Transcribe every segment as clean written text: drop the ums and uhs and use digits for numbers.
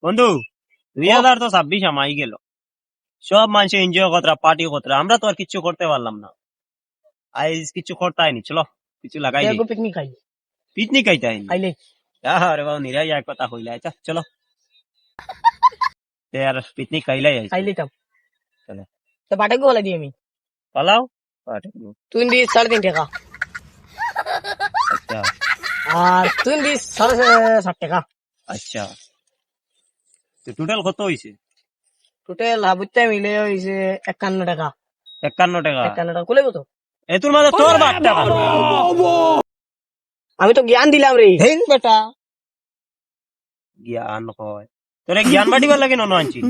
বন্ধু 2026 আমাই গেল, সব মানুষ এনজয় কতরা, পার্টি কতরা, আমরা তো আর কিছু করতে পারলাম না। আইজ কিছু করতে হয়নি, চলো কিছু লাগাই দিই। পিকনিক খাই পিকনিক খাইতে হয়নি। খাইলে আরে বাবা নিরাই এক কথা কইলা, আচ্ছা চলো তে আর পিকনিক খাইলাই আইছি। খাইলে তাম চলো তো বাটে গো দিই আমি পালাও। তুই দিস 3.5 টাকা আচ্ছা আর তুই দিস 7.5 টাকা। আচ্ছা, টোটাল কত হইছে? টোটাল হাবুতে মিলে হইছে 51 টাকা। 51 টাকা। 51 টাকা কুলে কত? এতুর মাঝে তোর বাট টাকা। আমি তো জ্ঞান দিলাম রে। হেন বেটা জ্ঞান হয় তোরে, জ্ঞান বাটিবার লাগে নন আনছি।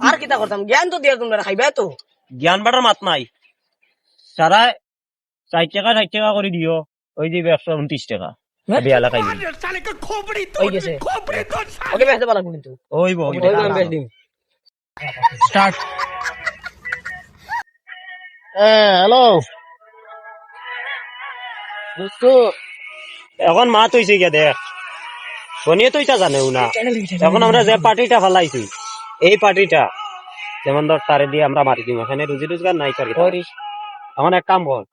আর কিটা করতাম, জ্ঞান তো দিয়া তোমরা খাইবে তো। জ্ঞান বাটার মাত নাই, সারা 60 টাকা 60 টাকা করে দিও, ওই দিবে 129 টাকা। বিয়ালা খাইলি ওই গেছে ওকে বেচতে পারলাম কিন্তু ওইব ওই আমি বেচ দিম। স্টার্ট। হ্যালো দোস্ত, এখন মাত হইছে গিয়া দেখ, শনিয়ে তো এটা জানেও না। এখন আমরা যে পার্টিটা ফালাইছি, এই পার্টিটা যেমন ধর তারে দিয়ে আমরা মারি দিম, এখানে রুজি রোজগার নাই করি। এখন এক কাম কর,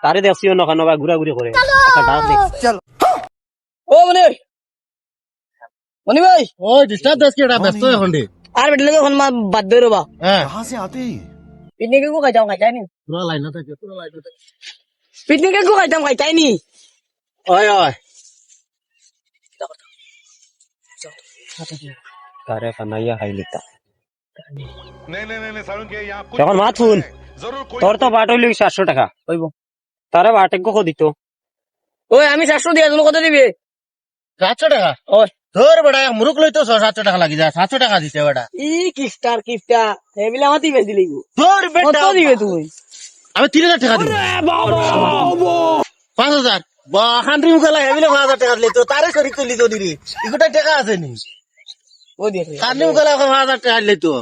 তারে দেখছিও না কেন বা ঘুরাঘুরি করে একটা ডাক দেখ। ও মনির, মনি ভাই ও ডিস্টার্ব দেশ কি এটা ব্যস্ত এখন রে। আর বেটে লগে ফোন মা বাদ দে রে বা। হ্যাঁ कहाँ से आते हैं ये? পিকনিকে কো খাইতাম নি পুরো লাইন না থাকে, পুরো লাইন না থাকে। পিকনিকে কো খাইতাম নি ওই ওই তারে কানাইয়া খাই লিতা। नहीं नहीं नहीं सारुण के यहाँ कुछ এখন মাত শুন, जरूर कोई তোর তো বাট হইল 700 টাকা হইব, তারে বাটে কো দিত। ওই আমি 700 দিয়া তুমি কত দিবে? 700 টাকা ওই তোর বেটা মুরুক লই তো 700 টাকা লাগি যায়, 700 টাকা দিতে বেটা। ই কিফটা হেবিলে আমাতেই বেচ দিলি গো। তোর কত বেটা দিবে তুমি? আমি 3000 টাকা দিব। 5000 বাহান রিম গলা হেবিলে 5000 টাকা দিলে তো তারে সরি তুলি তো দিরি ইকুটা টাকা আছে নি। ও দিয়ে কানিম গলা 5000 টাকা দিলে তো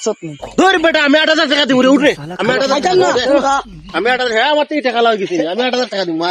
সত্যি তোর বেটা আমি 8000 টাকা দিব রে, উঠে আমি 8000 খাইতাম না টাকা আমি 8000 হ্যাঁ আমার 30 টাকা লাগি গেছে, আমি 8000 টাকা দিব।